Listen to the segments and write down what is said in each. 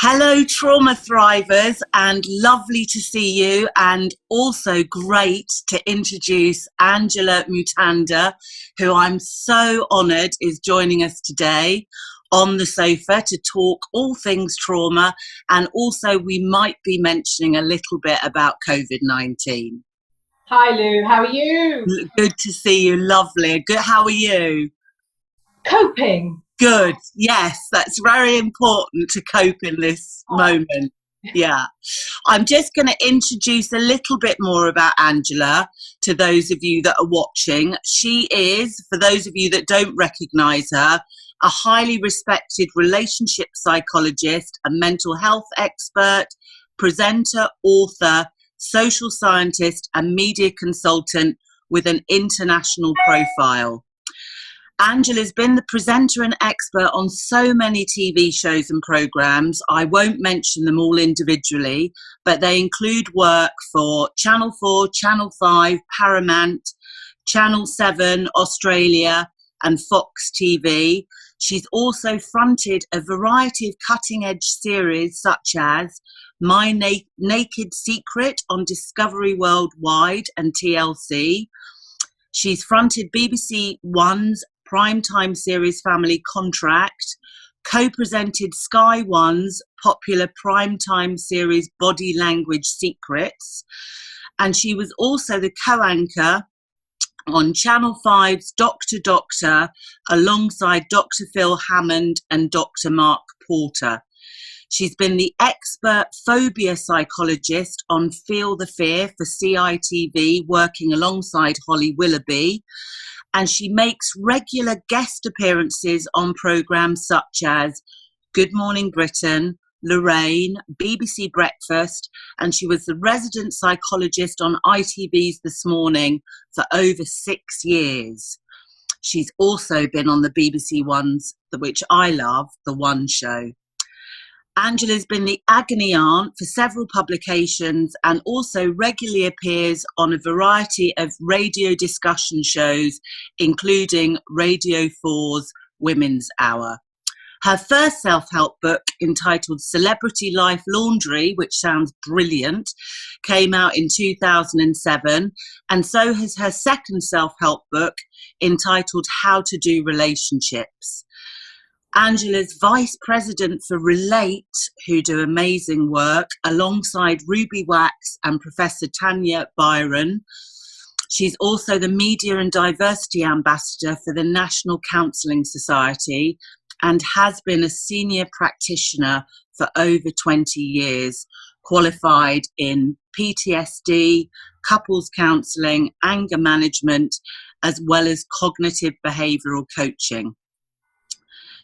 Hello, trauma thrivers, and lovely to see you. And also great to introduce Anjula Mutanda, who I'm so honoured is joining us today on the sofa to talk all things trauma. And also, we might be mentioning a little bit about COVID-19. Hi Lou, how are you? Good to see you. Lovely. Good. How are you? Coping. Good. Yes, that's very important to cope in this moment. Yeah. I'm just going to introduce a little bit more about Anjula to those of you that are watching. She is, for those of you that don't recognise her, a highly respected relationship psychologist, a mental health expert, presenter, author, social scientist, and media consultant with an international profile. Angela's been the presenter and expert on so many TV shows and programmes. I won't mention them all individually, but they include work for Channel 4, Channel 5, Paramount, Channel 7, Australia, and Fox TV. She's also fronted a variety of cutting-edge series such as My Naked Secret on Discovery Worldwide and TLC. She's fronted BBC One's primetime series Family Contract, co-presented Sky One's popular primetime series Body Language Secrets, and she was also the co-anchor on Channel 5's Doctor Doctor alongside Dr. Phil Hammond and Dr. Mark Porter. She's been the expert phobia psychologist on Feel the Fear for CITV, working alongside Holly Willoughby. And she makes regular guest appearances on programmes such as Good Morning Britain, Lorraine, BBC Breakfast, and she was the resident psychologist on ITV's This Morning for over 6 years. She's also been on the BBC One's, which I love, The One Show. Angela's been the agony aunt for several publications and also regularly appears on a variety of radio discussion shows, including Radio 4's Women's Hour. Her first self-help book, entitled Celebrity Life Laundry, which sounds brilliant, came out in 2007, and so has her second self-help book, entitled How to Do Relationships. Angela's vice president for Relate, who do amazing work, alongside Ruby Wax and Professor Tanya Byron. She's also the media and diversity ambassador for the National Counselling Society and has been a senior practitioner for over 20 years, qualified in PTSD, couples counselling, anger management, as well as cognitive behavioural coaching.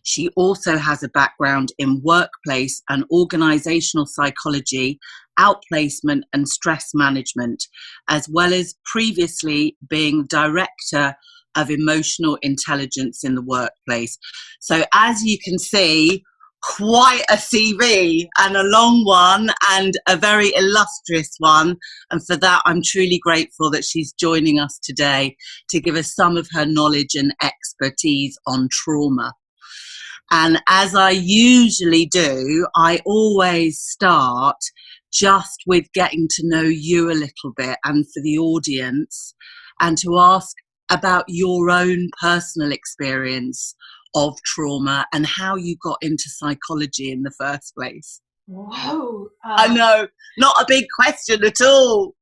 She also has a background in workplace and organisational psychology, outplacement and stress management, as well as previously being director of emotional intelligence in the workplace. So as you can see, quite a CV, and a long one and a very illustrious one. And for that, I'm truly grateful that she's joining us today to give us some of her knowledge and expertise on trauma. And as I usually do, I always start just with getting to know you a little bit and for the audience, and to ask about your own personal experience of trauma and how you got into psychology in the first place. Whoa. I know, not a big question at all.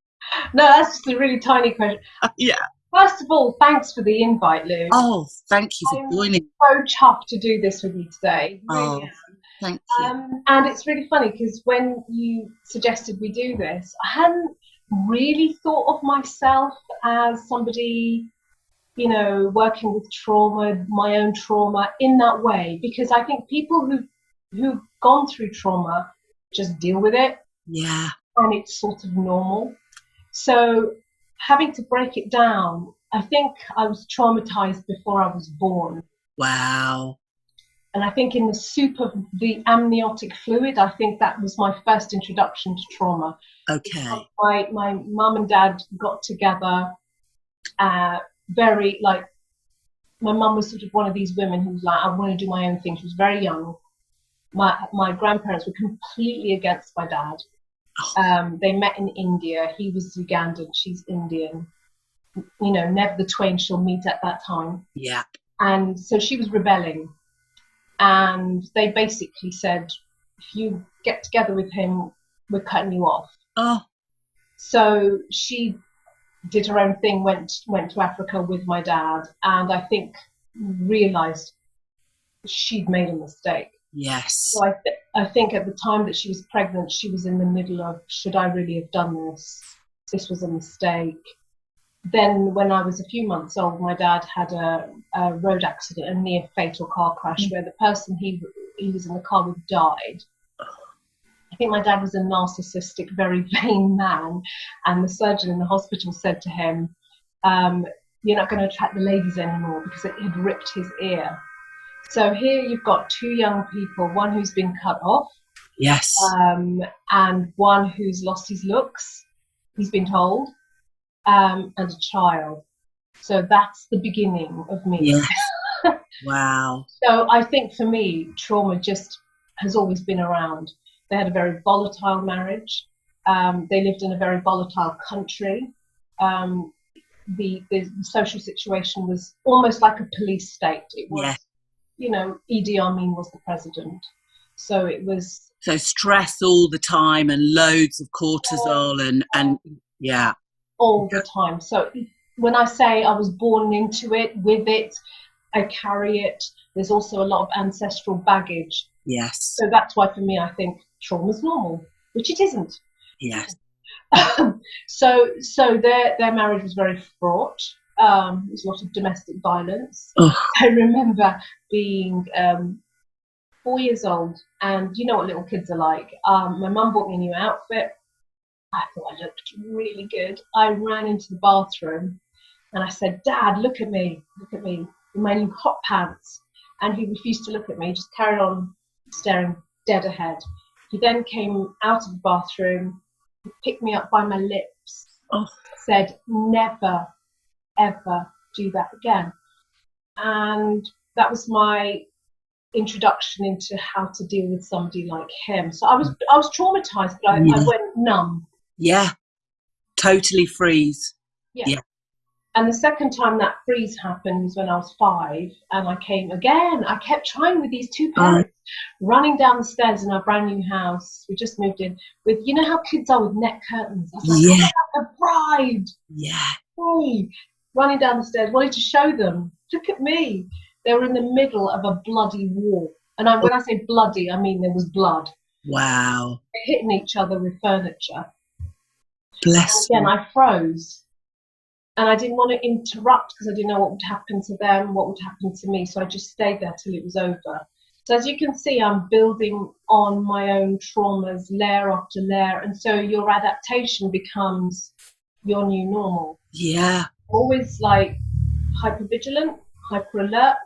No, that's just a really tiny question. Yeah. First of all, thanks for the invite, Lou. Oh, thank you for joining. I'm so chuffed to do this with you today. Really am. Thank you. And it's really funny because when you suggested we do this, I hadn't really thought of myself as somebody, you know, working with trauma, my own trauma in that way, because I think people who've gone through trauma just deal with it. Yeah. And it's sort of normal. So having to break it down, I think I was traumatized before I was born. Wow. And I think in the soup of the amniotic fluid, I think that was my first introduction to trauma. Okay. My mum and dad got together very, like, my mum was sort of one of these women who was like, I want to do my own thing. She was very young. my grandparents were completely against my dad. They met in India. He was Ugandan, she's Indian. You know, never the twain shall meet at that time. Yeah. And so she was rebelling. And they basically said, if you get together with him, we're cutting you off. Oh. So she did her own thing, went to Africa with my dad, and I think realised she'd made a mistake. Yes. So I think at the time that she was pregnant, she was in the middle of, should I really have done this? This was a mistake. Then when I was a few months old, my dad had a road accident, a near fatal car crash, where the person he was in the car with died. I think my dad was a narcissistic, very vain man, and the surgeon in the hospital said to him, you're not going to attract the ladies anymore, because it had ripped his ear. So here you've got two young people, one who's been cut off, yes, and one who's lost his looks, he's been told, and a child. So that's the beginning of me. Yes. Wow. So I think for me, trauma just has always been around. They had a very volatile marriage. They lived in a very volatile country. The social situation was almost like a police state. It was, yes. You know, Idi Amin was the president. So it was... So stress all the time and loads of cortisol and yeah. All the time. So when I say I was born into it, with it, I carry it. There's also a lot of ancestral baggage. Yes. So that's why for me, I think trauma's normal, which it isn't. Yes. So their marriage was very fraught. There was a lot of domestic violence. Oh. I remember being 4 years old, and you know what little kids are like. My mum bought me a new outfit. I thought I looked really good. I ran into the bathroom and I said, Dad, look at me, in my new hot pants. And he refused to look at me, just carried on staring dead ahead. He then came out of the bathroom, picked me up by my lips, said, never, ever do that again. And that was my introduction into how to deal with somebody like him. So I was traumatized, but I went numb. Yeah, totally freeze. Yeah. And the second time that freeze happened was when I was 5, and I came again. I kept trying with these two parents, running down the stairs in our brand new house. We just moved in with, you know how kids are with net curtains. I was like, yeah. I'm a bride. Yeah. Hey, running down the stairs, wanted to show them. Look at me. They were in the middle of a bloody war. And when I say bloody, I mean there was blood. Wow. They're hitting each other with furniture. Bless and again, you. I froze. And I didn't want to interrupt because I didn't know what would happen to them, what would happen to me. So I just stayed there till it was over. So as you can see, I'm building on my own traumas layer after layer. And so your adaptation becomes your new normal. Yeah. Always like hypervigilant, hyper alert,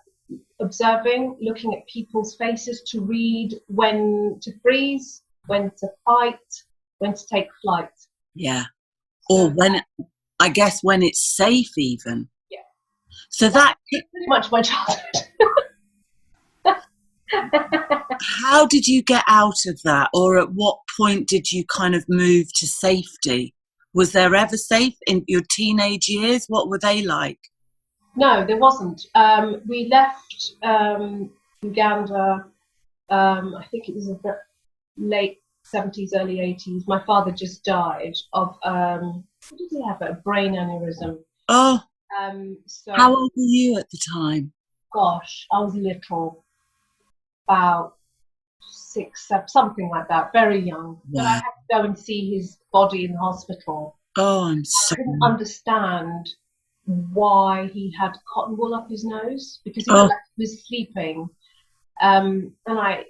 observing, looking at people's faces to read when to freeze, when to fight, when to take flight. Yeah. Or I guess when it's safe even. Yeah. So that pretty much my childhood. How did you get out of that? Or at what point did you kind of move to safety? Was there ever safe in your teenage years? What were they like? No, there wasn't. We left Uganda, I think it was the late 70s, early 80s. My father just died of, what did he have? A brain aneurysm. Oh, so, how old were you at the time? Gosh, I was little, about 6, 7, something like that, very young. Wow. But I had to go and see his body in the hospital. Oh, I'm sorry. I couldn't understand why he had cotton wool up his nose, because he looked like he was sleeping. And I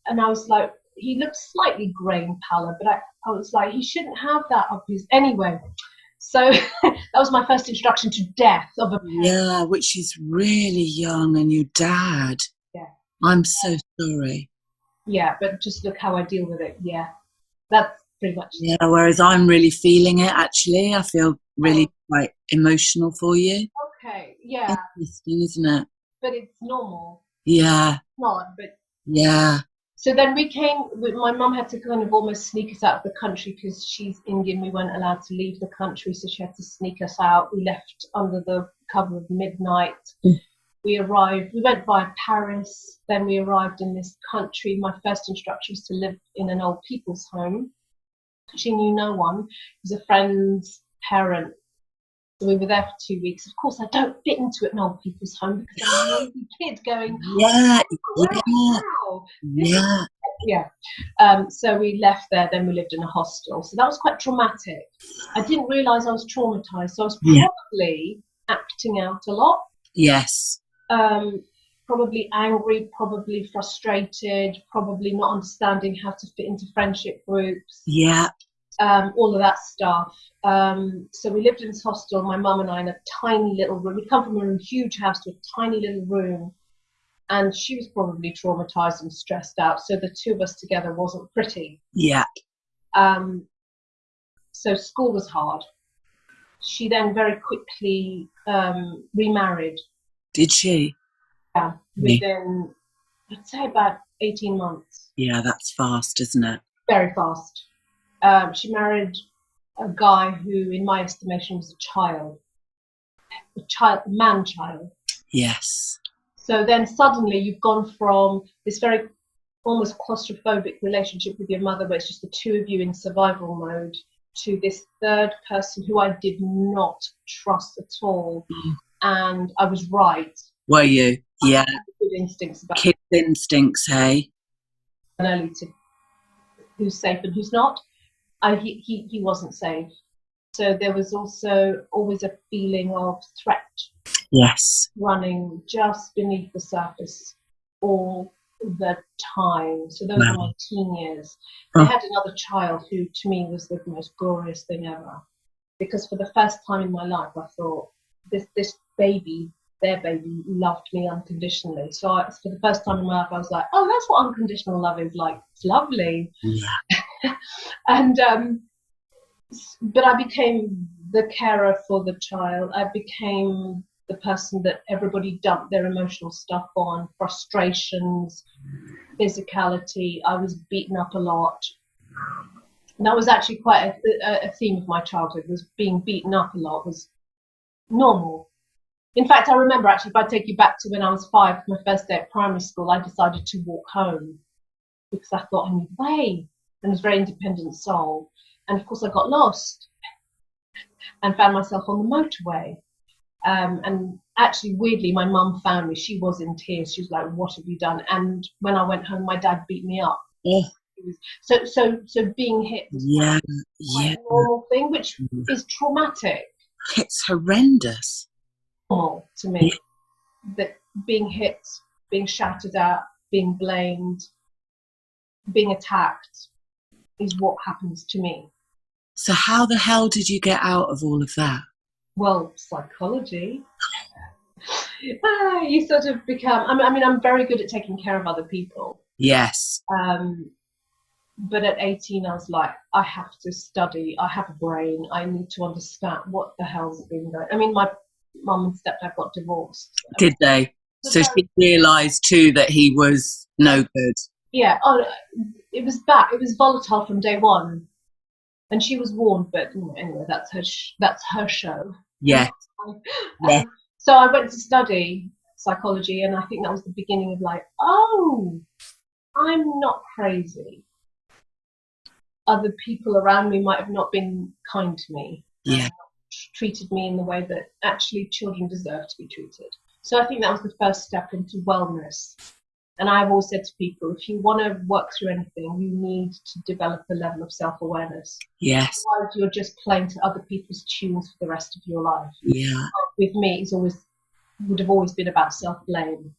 was like, he looked slightly grey and pallid, but I was like, he shouldn't have that up his... Anyway, so that was my first introduction to death of a parent. Yeah, which is really young, and your dad. Yeah. I'm so sorry. Yeah, but just look how I deal with it. Yeah, that's pretty much Yeah, whereas I'm really feeling it, actually. I feel really quite emotional for you. Okay, yeah. Interesting, isn't it? But it's normal. Yeah. It's not, but... Yeah. So then my mum had to kind of almost sneak us out of the country because she's Indian. We weren't allowed to leave the country, so she had to sneak us out. We left under the cover of midnight. We went via Paris, then we arrived in this country. My first instruction was to live in an old people's home. She knew no one. It was a friend's parent. So we were there for 2 weeks. Of course, I don't fit into an old people's home because I'm a noisy kid going, So we left there, then we lived in a hostel. So that was quite traumatic. I didn't realise I was traumatised. So I was probably acting out a lot. Yes. Probably angry, probably frustrated, probably not understanding how to fit into friendship groups. Yeah. All of that stuff. So we lived in this hostel, my mum and I, in a tiny little room. We'd come from a huge house to a tiny little room, and she was probably traumatized and stressed out. So the two of us together wasn't pretty. Yeah. So school was hard. She then very quickly remarried. Did she? Yeah, within, I'd say, about 18 months. Yeah, that's fast, isn't it? Very fast. She married a guy who, in my estimation, was a man-child. Yes. So then suddenly you've gone from this very almost claustrophobic relationship with your mother, where it's just the two of you in survival mode, to this third person who I did not trust at all. And I was right. Were you? Yeah. Good instincts about kids' instincts, hey? And early to who's safe and who's not. He wasn't safe. So there was also always a feeling of threat. Yes. Running just beneath the surface all the time. So those were my teen years. I had another child who, to me, was the most glorious thing ever. Because for the first time in my life, I thought, this baby, their baby, loved me unconditionally. So for the first time in my life, I was like, oh, that's what unconditional love is like. It's lovely. Yeah. And but I became the carer for the child. I became the person that everybody dumped their emotional stuff on, frustrations, physicality. I was beaten up a lot. And that was actually quite a theme of my childhood, was being beaten up a lot was normal. In fact, I remember, actually, if I take you back to when I was 5, my first day at primary school, I decided to walk home because I thought I knew the way, and was a very independent soul. And of course I got lost and found myself on the motorway. And actually, weirdly, my mum found me. She was in tears. She was like, what have you done? And when I went home, my dad beat me up. Oh. So being hit was quite a normal thing, which is traumatic. It's horrendous. Normal to me. That being hit, being shouted at, being blamed, being attacked is what happens to me. So how the hell did you get out of all of that? Well, psychology. You sort of become, I mean, I'm very good at taking care of other people. Yes. But at 18, I was like, I have to study. I have a brain. I need to understand what the hell's been going on. I mean, my mum and stepdad got divorced. Did they? So she realised too that he was no good. Yeah. Oh, it was bad. It was volatile from day one. And she was warned, but anyway, that's her show. Yeah. Yeah. So I went to study psychology, and I think that was the beginning of like, oh, I'm not crazy. Other people around me might have not been kind to me. Yeah. Treated me in the way that actually children deserve to be treated. So I think that was the first step into wellness. And I've always said to people, if you want to work through anything, you need to develop a level of self-awareness. Yes. Otherwise, you're just playing to other people's tunes for the rest of your life. Yeah. With me, would have always been about self-blame.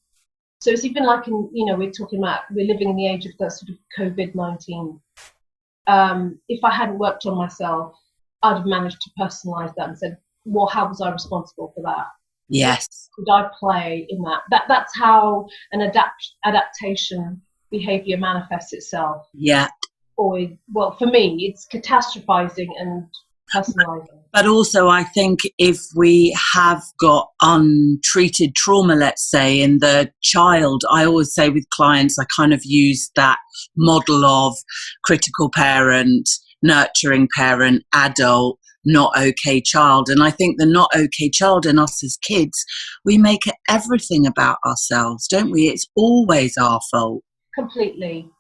So it's even like we're living in the age of that sort of COVID-19. If I hadn't worked on myself, I'd have managed to personalize that and said, well, how was I responsible for that? Yes. Could I play in that? That's how an adaptation behavior manifests itself. Yeah. Or, well, for me, it's catastrophizing and personalizing. But also, I think if we have got untreated trauma, let's say, in the child, I always say with clients, I kind of use that model of critical parent, nurturing parent, adult, not okay child. And I think the not okay child in us as kids, we make it everything about ourselves, don't we? It's always our fault. Completely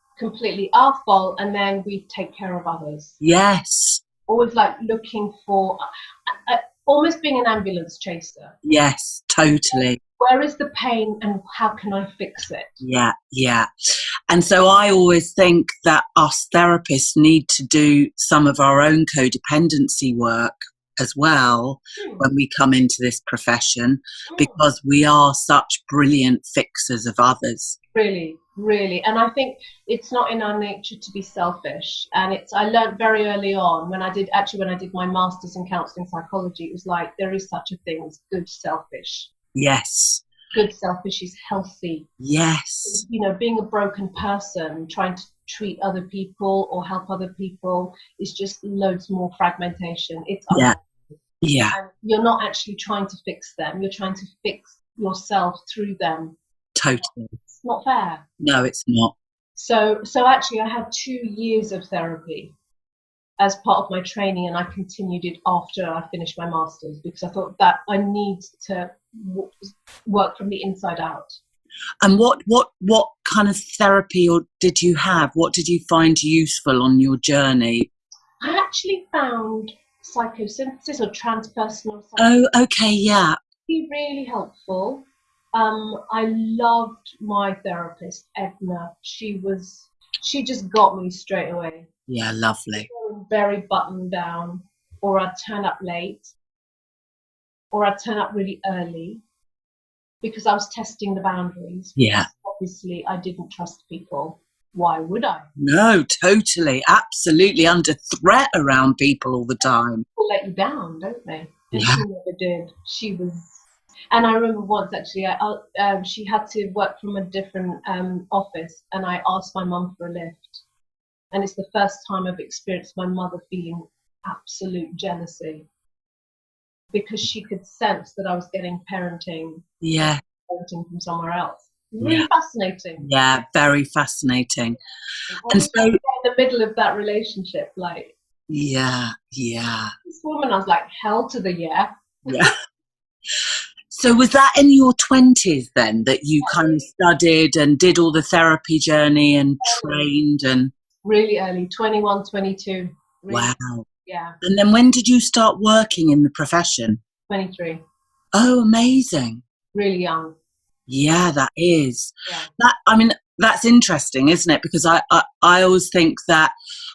our fault, and then we take care of others. Yes. Always like looking for, almost being an ambulance chaser. Yes, totally. Where is the pain and how can I fix it? Yeah, yeah. And so I always think that us therapists need to do some of our own codependency work as well when we come into this profession, because we are such brilliant fixers of others. Really, really. And I think it's not in our nature to be selfish. And I learned very early on when I did my master's in counselling psychology, it was like, there is such a thing as good selfish. Yes. Good selfish is healthy. Yes. You know, being a broken person, trying to treat other people or help other people is just loads more fragmentation. It's yeah. Yeah. And you're not actually trying to fix them. You're trying to fix yourself through them. Totally. It's not fair. No, it's not. So actually I had 2 years of therapy as part of my training, and I continued it after I finished my master's because I thought that I need to work from the inside out. And what kind of therapy did you have? What did you find useful on your journey? I actually found psychosynthesis or transpersonal psychosynthesis. Oh, okay, yeah. Really helpful. I loved my therapist, Edna. She just got me straight away. Yeah, lovely. Very buttoned down, or I'd turn up late, or I'd turn up really early because I was testing the boundaries. Yeah. Obviously, I didn't trust people. Why would I? No, totally. Absolutely under threat around people all the time. People let you down, don't they? And yeah. She never did. She was... And I remember once actually, she had to work from a different office, and I asked my mum for a lift. And it's the first time I've experienced my mother feeling absolute jealousy because she could sense that I was getting parenting from somewhere else. Really fascinating. Yeah, very fascinating. And so in the middle of that relationship, like, yeah. This woman, I was like, hell to the yeah. Yeah. So was that in your 20s then that you kind of studied and did all the therapy journey and trained? And really early, 21, 22. Really. Wow. Yeah. And then when did you start working in the profession? 23. Oh, amazing. Really young. Yeah, that is. Yeah. That's interesting, isn't it? Because I always think that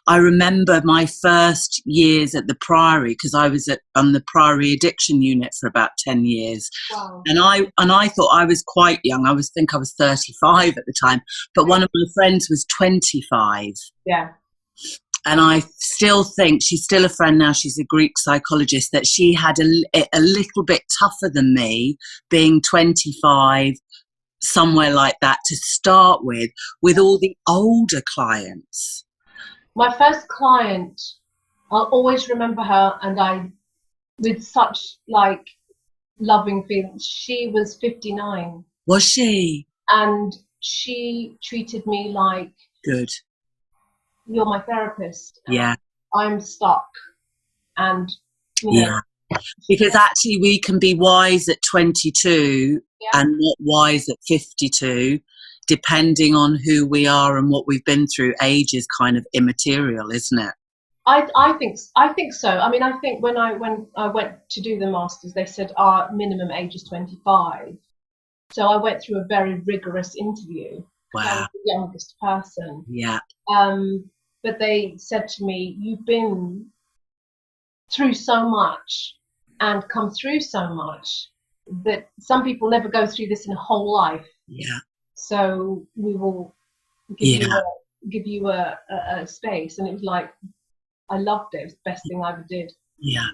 I remember my first years at the Priory, because I was on the Priory addiction unit for about 10 years. Wow. And I thought I was quite young. I was 35 at the time, but one of my friends was 25. Yeah. And I still think she's still a friend now. She's a Greek psychologist, that she had a little bit tougher than me, being 25, somewhere like that to start with all the older clients. My first client, I'll always remember her, and with such like loving feelings. She was 59. Was she? And she treated me like, good. You're my therapist. Yeah. I'm stuck. And, you know. Because actually we can be wise at 22 and not wise at 52, depending on who we are and what we've been through. Age is kind of immaterial, isn't it? I think so. I mean, I think when I went to do the masters, they said our minimum age is 25. So I went through a very rigorous interview. Wow. I was the youngest person. Yeah. But they said to me, you've been through so much and come through so much that some people never go through this in a whole life. Yeah. So we will give you a space. And it was like, I loved it. It was the best thing I ever did. Yeah.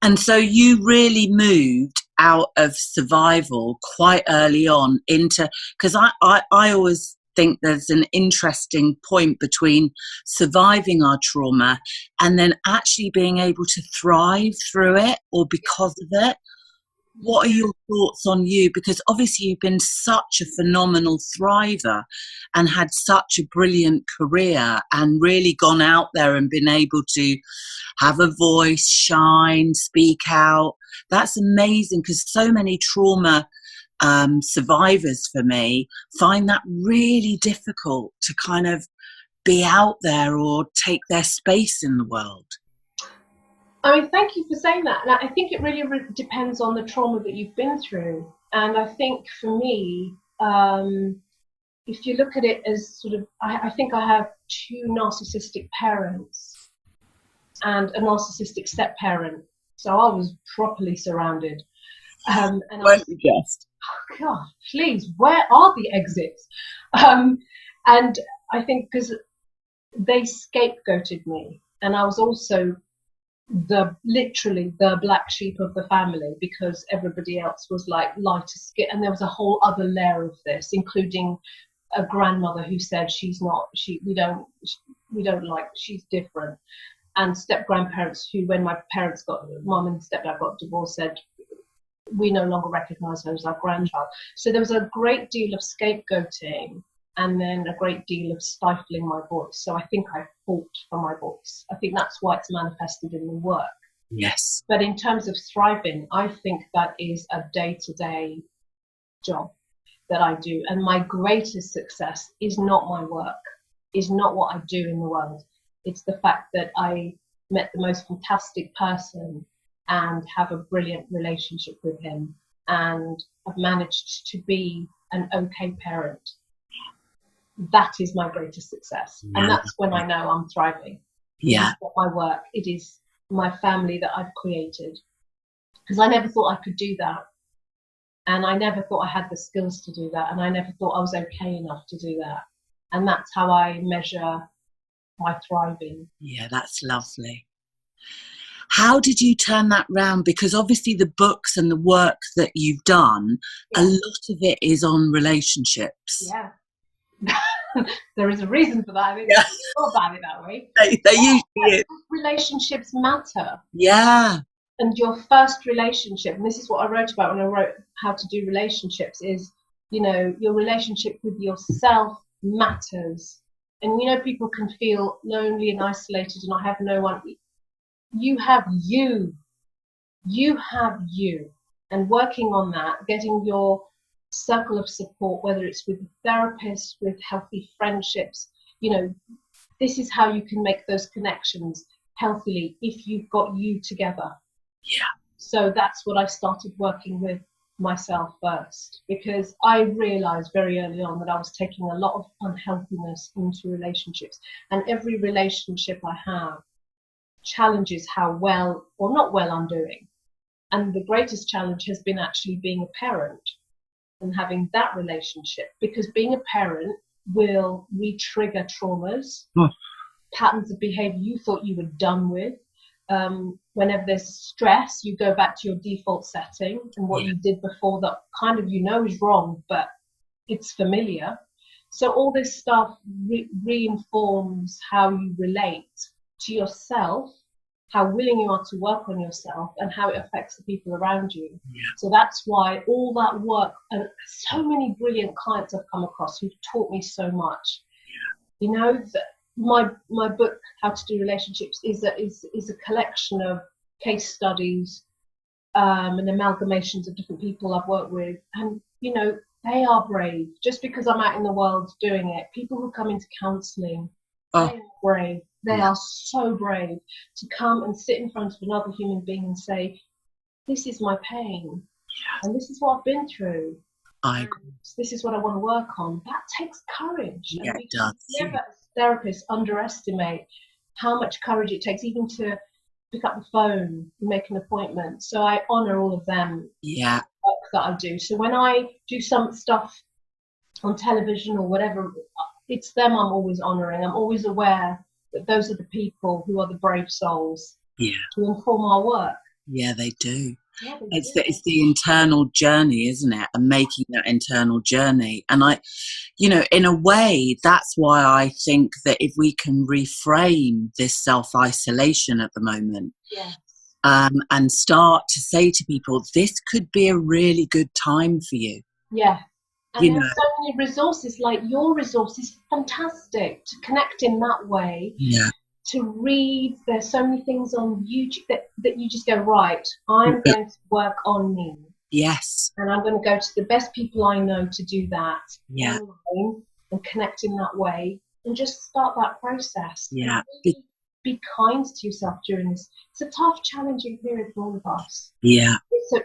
And so you really moved out of survival quite early on into, because I always think there's an interesting point between surviving our trauma and then actually being able to thrive through it or because of it. What are your thoughts on you? Because obviously you've been such a phenomenal thriver and had such a brilliant career and really gone out there and been able to have a voice, shine, speak out. That's amazing, because so many trauma survivors for me find that really difficult to kind of be out there or take their space in the world. I mean, thank you for saying that. And I think it really depends on the trauma that you've been through. And I think for me, if you look at it as sort of, I think I have two narcissistic parents and a narcissistic step-parent. So I was properly surrounded. And Won't you just? Oh God, please, where are the exits? And I think because they scapegoated me, and I was also literally the black sheep of the family, because everybody else was like lighter skin, and there was a whole other layer of this, including a grandmother who said she's different, and step grandparents who, when my parents mom and stepdad got divorced, said we no longer recognize her as our grandchild. So there was a great deal of scapegoating and then a great deal of stifling my voice. So I think I fought for my voice. I think that's why it's manifested in the work. Yes. But in terms of thriving, I think that is a day-to-day job that I do. And my greatest success is not my work, is not what I do in the world. It's the fact that I met the most fantastic person and have a brilliant relationship with him. And I've managed to be an okay parent. That is my greatest success. Yeah. And that's when I know I'm thriving. Yeah. It's not my work. It is my family that I've created. Because I never thought I could do that. And I never thought I had the skills to do that. And I never thought I was okay enough to do that. And that's how I measure my thriving. Yeah, that's lovely. How did you turn that round? Because obviously the books and the work that you've done, a lot of it is on relationships. Yeah. There is a reason for that. I mean, thought about it that way. They usually is. Relationships matter. Yeah. And your first relationship, and this is what I wrote about when I wrote How to Do Relationships, is, you know, your relationship with yourself matters. And, you know, people can feel lonely and isolated and I have no one. You have you. You have you. And working on that, getting your circle of support, whether it's with a therapist, with healthy friendships, you know, this is how you can make those connections healthily if you've got you together. Yeah. So that's what I started working with myself first, because I realized very early on that I was taking a lot of unhealthiness into relationships, and every relationship I have challenges how well or not well I'm doing. And the greatest challenge has been actually being a parent and having that relationship, because being a parent will re-trigger traumas, patterns of behavior you thought you were done with. Whenever there's stress, you go back to your default setting and what you did before that kind of, you know, is wrong, but it's familiar. So all this stuff reinforms how you relate to yourself, how willing you are to work on yourself, and how it affects the people around you. Yeah. So that's why all that work, and so many brilliant clients I've come across who've taught me so much. Yeah. You know, my book, How to Do Relationships, is a collection of case studies and amalgamations of different people I've worked with. And, you know, they are brave. Just because I'm out in the world doing it, people who come into counselling, they are brave. They are so brave to come and sit in front of another human being and say, this is my pain, and this is what I've been through. I agree. This is what I want to work on. That takes courage. Yeah, and it does. Never, as therapists, underestimate how much courage it takes, even to pick up the phone and make an appointment. So I honour all of them. Yeah. That I do. So when I do some stuff on television or whatever, it's them I'm always honouring. I'm always aware that those are the people who are the brave souls to inform our work. Yeah, they do. Yeah, they It's do. the internal journey, isn't it? And making that internal journey. And in a way, that's why I think that if we can reframe this self-isolation at the moment, Yes. and start to say to people, this could be a really good time for you. Yeah. And You there's know, so many resources, like your resource is fantastic to connect in that way, yeah, to read. There's so many things on YouTube that you just go, right, I'm yeah, going to work on me. yes, And I'm going to go to the best people I know to do that yeah, online and connect in that way and just start that process. yeah, And really be kind to yourself during this. It's a tough, challenging period for all of us. yeah.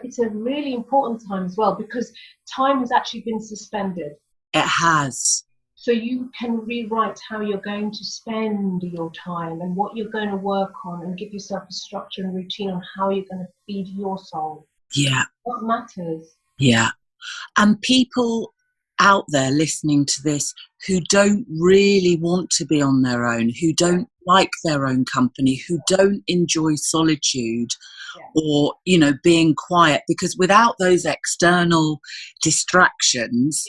It's a really important time as well because time has actually been suspended. It has. So you can rewrite how you're going to spend your time and what you're going to work on and give yourself a structure and routine on how you're going to feed your soul. Yeah, What matters? yeah. And people out there listening to this who don't really want to be on their own, who don't like their own company, who don't enjoy solitude, or being quiet, because without those external distractions,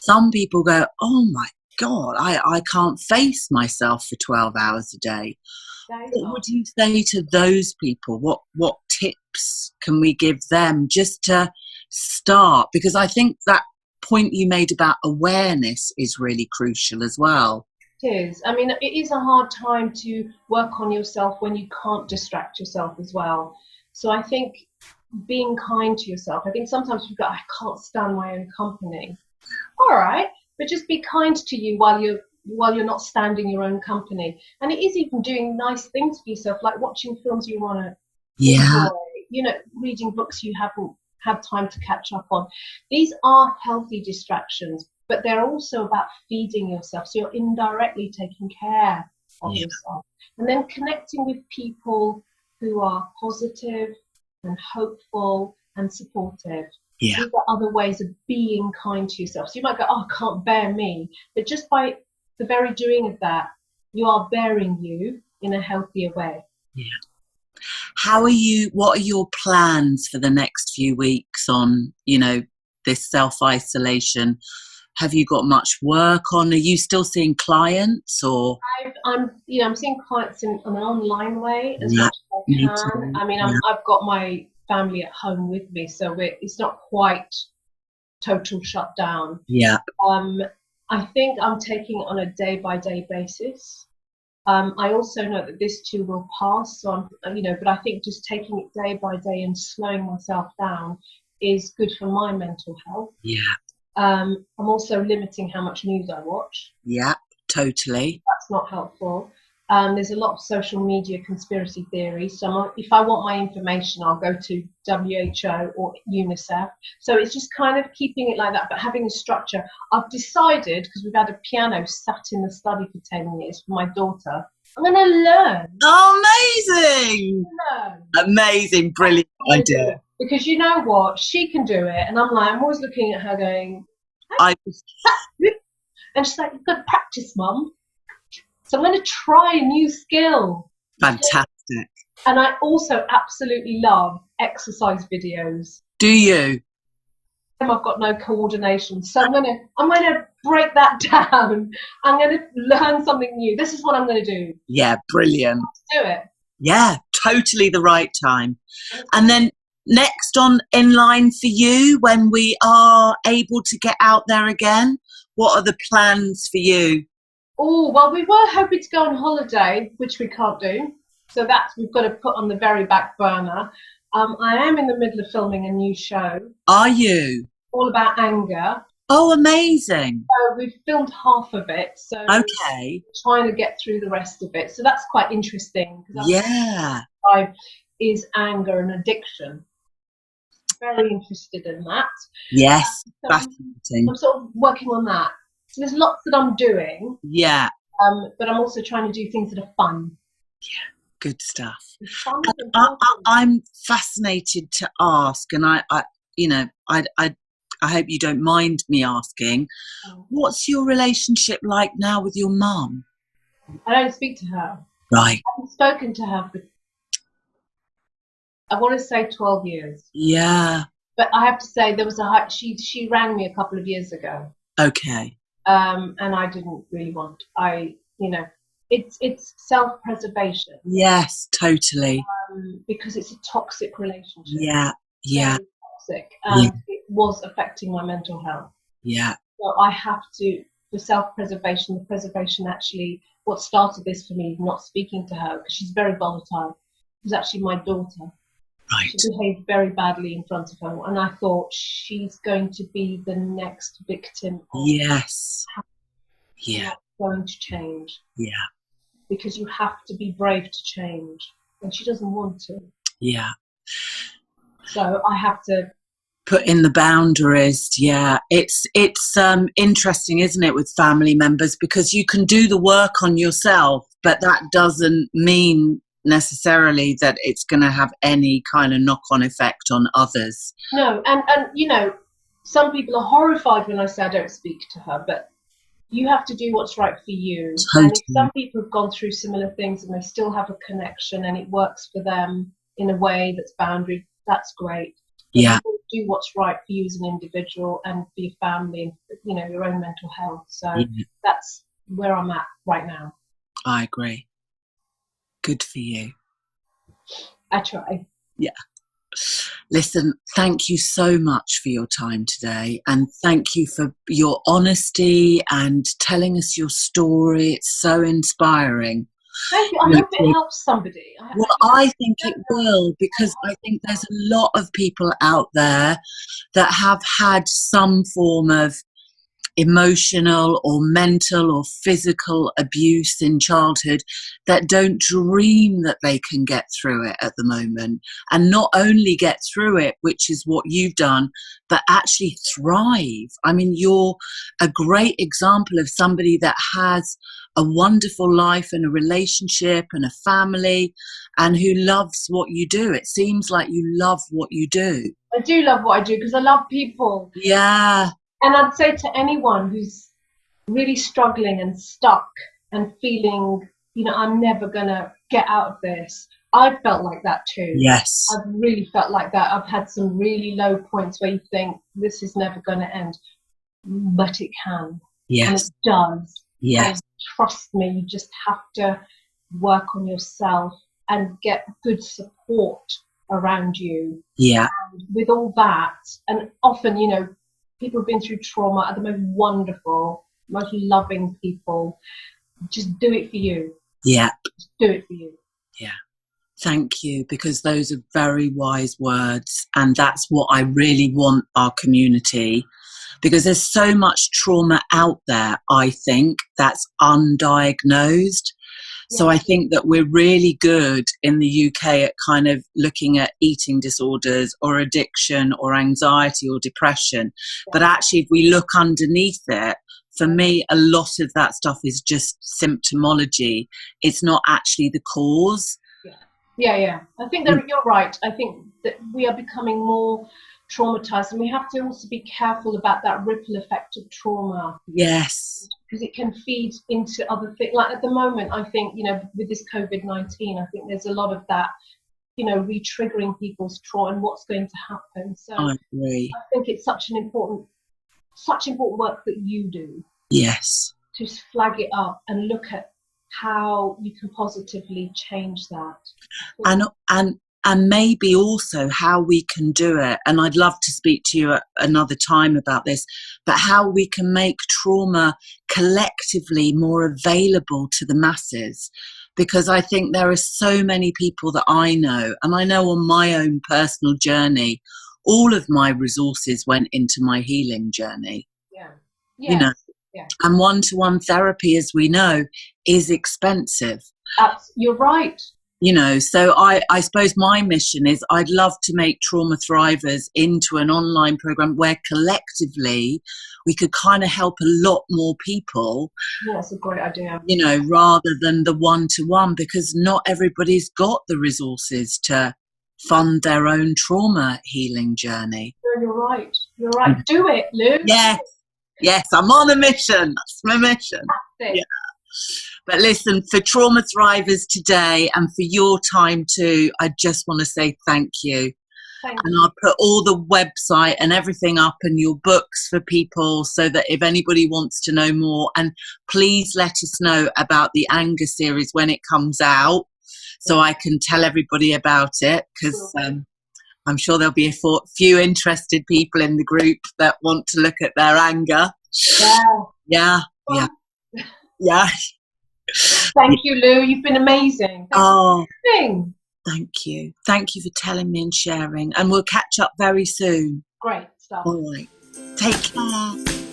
some people go, oh my god, I can't face myself for 12 hours a day. What would you say to those people? What tips can we give them just to start? Because I think that point you made about awareness is really crucial as well. It is. I mean, it is a hard time to work on yourself when you can't distract yourself as well. So I think being kind to yourself. I think sometimes we've got, I can't stand my own company. All right, but just be kind to you while you're not standing your own company. And it is even doing nice things for yourself, like watching films you want to Yeah, enjoy, reading books you haven't had time to catch up on. These are healthy distractions, but they're also about feeding yourself. So you're indirectly taking care of yourself. And then connecting with people who are positive and hopeful and supportive. yeah, These are other ways of being kind to yourself. So you might go, oh, I can't bear me. But just by the very doing of that, you are bearing you in a healthier way. yeah. What are your plans for the next few weeks on, this self-isolation? Have you got much work on? Are you still seeing clients or? I'm seeing clients in an online way as Yeah, much as me I can. too. I mean, Yeah. I've got my family at home with me, so it's not quite total shutdown. Yeah. I think I'm taking it on a day-by-day basis. I also know that this too will pass, so but I think just taking it day by day and slowing myself down is good for my mental health. Yeah. I'm also limiting how much news I watch. Yeah, totally. That's not helpful. There's a lot of social media conspiracy theories. So if I want my information, I'll go to WHO or UNICEF. So it's just kind of keeping it like that, but having a structure. I've decided, because we've had a piano sat in the study for 10 years for my daughter, I'm going to learn. Oh, amazing. Amazing. Brilliant idea. Because you know what? She can do it. And I'm always looking at her going, and she's like, you've got to practice, Mum. So I'm going to try a new skill. Fantastic. And I also absolutely love exercise videos. Do you? I've got no coordination, so I'm gonna break that down. I'm gonna learn something new. This is what I'm gonna do. Yeah, brilliant. Let's do it. Yeah, totally the right time. And then next in line for you, when we are able to get out there again, what are the plans for you? Oh, well, we were hoping to go on holiday, which we can't do. So we've got to put on the very back burner. I am in the middle of filming a new show. Are you? All about anger. Oh, amazing. So we've filmed half of it. So okay. Trying to get through the rest of it. So that's quite interesting. Yeah. Is anger and addiction. Very interested in that. Yes, so fascinating. I'm sort of working on that. So there's lots that I'm doing. Yeah. But I'm also trying to do things that are fun. Yeah, good stuff. I'm fascinated to ask, and I hope you don't mind me asking. What's your relationship like now with your mum? I don't speak to her. Right. I haven't spoken to her for I want to say 12 years. Yeah. But I have to say there was she rang me a couple of years ago. Okay. And I didn't really want, it's self-preservation. Yes, totally. Because it's a toxic relationship. Yeah. Yeah. Very toxic. And it was affecting my mental health. Yeah. So I have to, for self-preservation, the preservation actually, what started this for me, not speaking to her, because she's very volatile. It was actually my daughter. Right. She behaved very badly in front of her, and I thought she's going to be the next victim. Yes. Yeah. Going to change. Yeah. Because you have to be brave to change, and she doesn't want to. Yeah. So I have to put in the boundaries. Yeah, it's interesting, isn't it, with family members, because you can do the work on yourself, but that doesn't mean necessarily that it's going to have any kind of knock-on effect on others. No, and some people are horrified when I say I don't speak to her, but you have to do what's right for you. Totally. And if some people have gone through similar things and they still have a connection and it works for them in a way that's boundary, that's great. But yeah, do what's right for you as an individual and for your family and your own mental health. So that's where I'm at right now. I agree. Good for you. I try. Yeah. Listen, thank you so much for your time today, and thank you for your honesty and telling us your story. It's so inspiring. Thank you. I hope it helps somebody. Well, I think it will, because I think there's a lot of people out there that have had some form of emotional or mental or physical abuse in childhood that don't dream that they can get through it at the moment, and not only get through it, which is what you've done, but actually thrive. I mean, you're a great example of somebody that has a wonderful life and a relationship and a family, and who loves what you do. It seems like you love what you do. I do love what I do because I love people. Yeah. And I'd say to anyone who's really struggling and stuck and feeling, I'm never going to get out of this. I've felt like that too. Yes. I've really felt like that. I've had some really low points where you think this is never going to end, but it can. Yes. And it does. Yes. And trust me, you just have to work on yourself and get good support around you. Yeah. And with all that, and often, people have been through trauma are the most wonderful, most loving people. Just do it for you. Yeah. Just do it for you. Yeah. Thank you, because those are very wise words. And that's what I really want our community, because there's so much trauma out there, I think, that's undiagnosed. So I think that we're really good in the UK at kind of looking at eating disorders or addiction or anxiety or depression. But actually, if we look underneath it, for me, a lot of that stuff is just symptomology. It's not actually the cause. Yeah. I think that you're right. I think that we are becoming more traumatized, and we have to also be careful about that ripple effect of trauma. Yes. Because it can feed into other things. Like at the moment, I think, with this COVID-19, I think there's a lot of that, re-triggering people's trauma and what's going to happen. So I agree. I think it's such important work that you do. Yes. To flag it up and look at how you can positively change that. And maybe also how we can do it. And I'd love to speak to you at another time about this, but how we can make trauma collectively more available to the masses. Because I think there are so many people that I know, and I know on my own personal journey, all of my resources went into my healing journey. Yeah. Yeah. And one-to-one therapy, as we know, is expensive. You're right. So I suppose my mission is I'd love to make Trauma Thrivers into an online program where collectively we could kind of help a lot more people. Yeah, that's a great idea. Rather than the one-to-one, because not everybody's got the resources to fund their own trauma healing journey. You're right. Do it, Lou. Yes, I'm on a mission. That's my mission. Fantastic. Yeah. But listen, for Trauma Thrivers today and for your time too, I just want to say thank you. Thank And you. I'll put all the website and everything up and your books for people so that if anybody wants to know more, and please let us know about the anger series when it comes out so I can tell everybody about it, because I'm sure there'll be a few interested people in the group that want to look at their anger. Yeah. Thank you, Lou. You've been amazing. Thank you. Thank you for telling me and sharing. And we'll catch up very soon. Great stuff. All right. Take care.